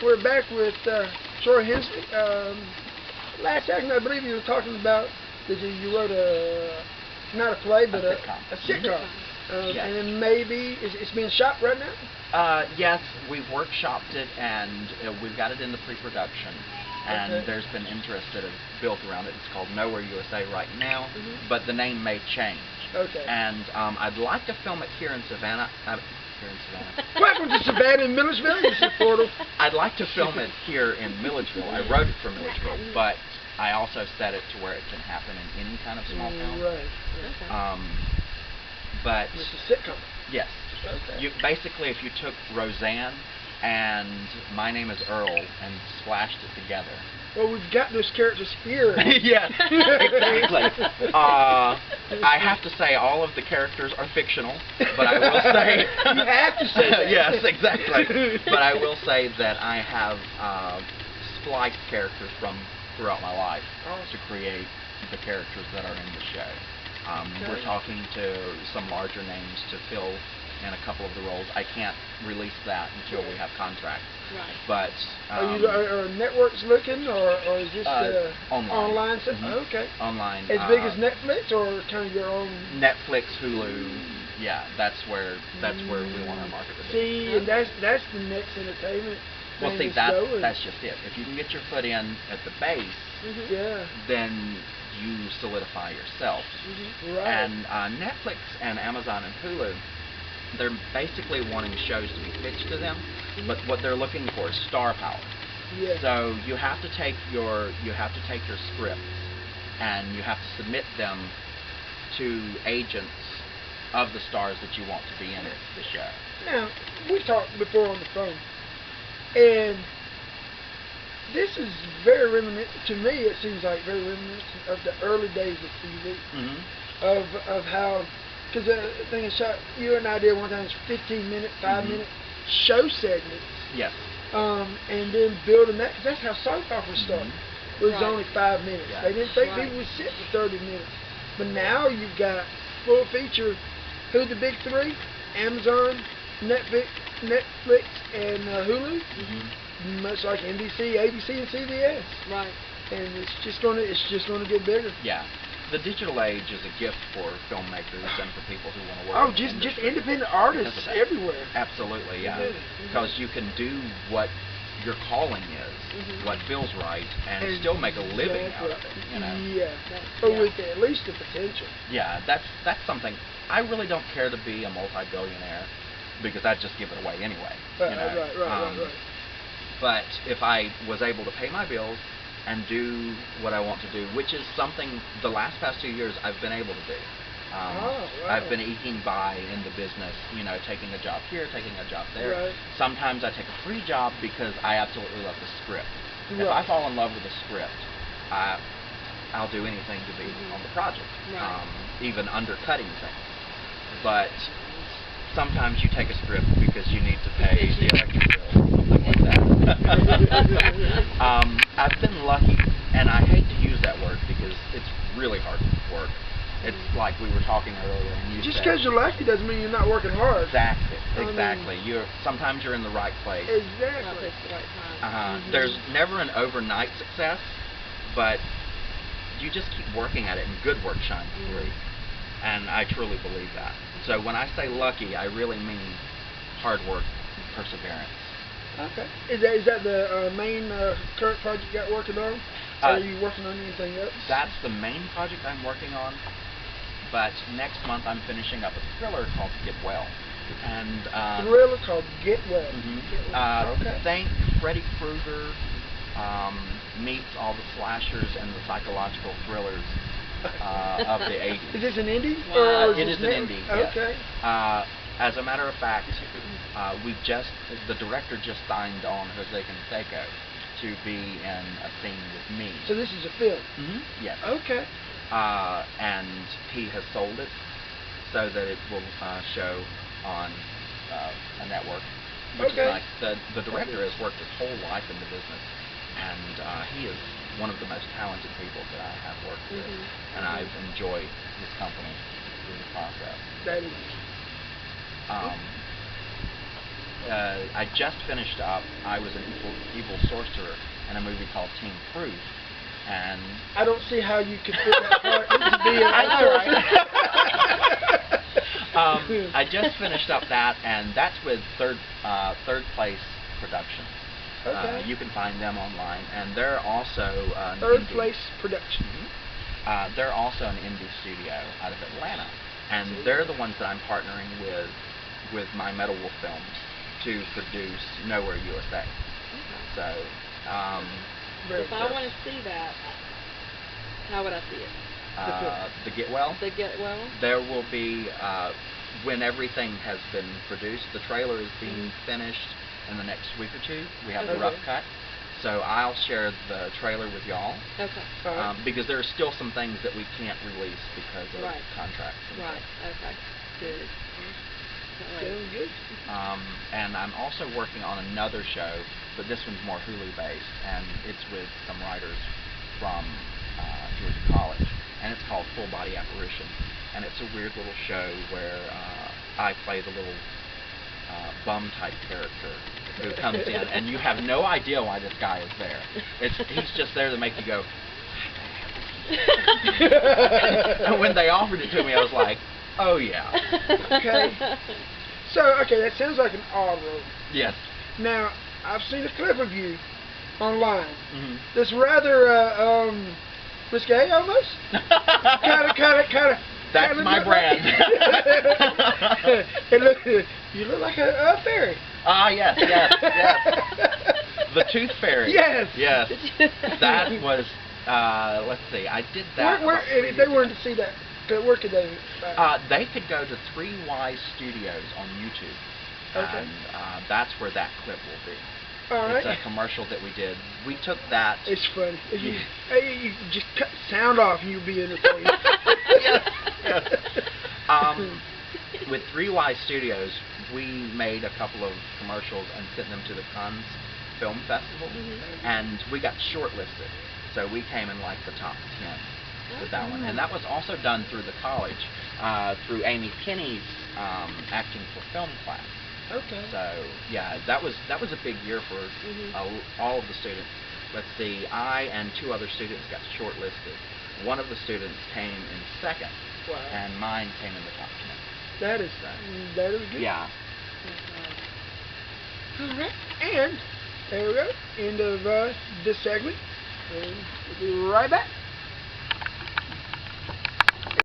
we're back with Troy Hensley. Last segment, I believe you were talking about that you wrote not a play, but a sitcom. Yes. And then maybe it's being shot right now. Yes, we've workshopped it, and we've got it in the pre-production. And Okay. there's been interest that have built around it. It's called Nowhere USA right now, but the name may change. Okay. And I'd like to film it here in Savannah. Welcome to Savannah and Milledgeville. This is Portal. I'd like to film it here in Milledgeville. I wrote it for Milledgeville, but I also set it to where it can happen in any kind of small town. Right. But It's a sitcom. yes, Okay. basically if you took Roseanne and My Name is Earl and splashed it together. Well, we've got those characters here. Yes, exactly. I have to say all of the characters are fictional, but I will say You have to say that. Yes, exactly. But I will say that I have spliced characters from throughout my life to create the characters that are in the show. We're talking to some larger names to fill in a couple of the roles. I can't release that until we have contracts. Right. But Are networks looking, or is this online? Stuff? Okay. Online. As big as Netflix, or kind of your own? Netflix, Hulu. Yeah, that's where we want our market to be. See, and that's the next entertainment. Well, see, that's just it. If you can get your foot in at the base, yeah, then you solidify yourself. Right. And Netflix and Amazon and Hulu, they're basically wanting shows to be pitched to them, but what they're looking for is star power. Yeah. So you have to take your scripts and you have to submit them to agents of the stars that you want to be in the show. Now, we talked before on the phone, and this is very reminiscent, to me it seems like very reminiscent of the early days of TV, of how, because the thing is shot, you and I did one time, 15-minute, 5-minute show segments. Yes. And then building that, because that's how soap operas started. It was only 5 minutes. Yeah. They didn't think people would sit for 30 minutes. But now you've got full feature, who the big three? Amazon, Netflix, and Hulu. Much like NBC, ABC, and CBS. Right. And it's just gonna get bigger. Yeah. The digital age is a gift for filmmakers and for people who want to work. Oh, in the just industry. independent artists everywhere. Absolutely, yeah. Because you can do what your calling is, what feels right, and still make a living out of it. You know. Yeah. Or with at least the potential. Yeah, that's something. I really don't care to be a multi-billionaire because I'd just give it away anyway. You know? Right. But if I was able to pay my bills and do what I want to do, which is something the past 2 years I've been able to do. I've been eking by in the business, you know, taking a job here, taking a job there. Right. Sometimes I take a free job because I absolutely love the script. If I fall in love with a script, I'll do anything to be on the project, even undercutting things. But sometimes you take a script because you need to pay the electric bill or something like that. I've been lucky, and I hate to use that word because it's really hard work. It's like we were talking earlier, and you just said, because you're lucky doesn't mean you're not working hard. Exactly. I mean, Sometimes you're in the right place. Exactly. There's never an overnight success, but you just keep working at it, and good work shines through. And I truly believe that. So when I say lucky, I really mean hard work and perseverance. Okay. Is that the main current project you got working on? Are you working on anything else? That's the main project I'm working on. But next month I'm finishing up a thriller called Get Well. And thriller called Get Well. Think Freddy Krueger meets all the slashers and the psychological thrillers of the 80s. Is this an indie? It is an indie. Yes. Okay. As a matter of fact, the director just signed on Jose Canseco to be in a scene with me. So this is a film? Yes. Okay. And he has sold it so that it will show on a network. Which is nice. The director has worked his whole life in the business, and he is one of the most talented people that I have worked with, and I've enjoyed his company through the process. That is. I just finished up. I was an evil sorcerer in a movie called Team Proof, and I don't see how you could fit that part to be a I know, sorcerer. I just finished up that, and that's with Third Place Productions. Okay. You can find them online, and they're also Third Place Productions. They're also an indie studio out of Atlanta, and they're the ones that I'm partnering with my Metal Wolf films to produce Nowhere USA. Okay. So, if I want to see that, how would I see it? the Get Well. The Get Well. There will be when everything has been produced. The trailer is being finished in the next week or two. We have the rough cut. So I'll share the trailer with y'all. Okay. Because there are still some things that we can't release because of contracts. And right. stuff. Okay. Good. Sounds good. And I'm also working on another show, but this one's more Hulu based, and it's with some writers from Georgia College, and it's called Full Body Apparition, and it's a weird little show where I play the little bum type character who comes in, and you have no idea why this guy is there. He's just there to make you go. And when they offered it to me, I was like, oh yeah. Okay. So, that sounds like an odd role. Yes. Now, I've seen a clip of you online. Mm-hmm. That's rather risque, almost. Kind of. That's my brand. You look like a fairy. Yes. The Tooth Fairy. Yes. Yes. That was. Let's see. I did that. If they wanted to see that, where could they? They could go to 3Y Studios on YouTube. Okay. And that's where that clip will be. All right. It's a commercial that we did. We took that. It's funny. You just cut the sound off and you'll be entertained. Yes. With 3Y Studios, we made a couple of commercials and sent them to the Cannes Film Festival, and we got shortlisted. So we came in like the top 10 with that one, and that was also done through the college, through Amy Penny's acting for film class. Okay. So yeah, that was a big year for all of the students. Let's see, I and 2 other students got shortlisted. One of the students came in second, and mine came in the top 10. That is good. Yeah. All right, and there we go. End of this segment. And we'll be right back.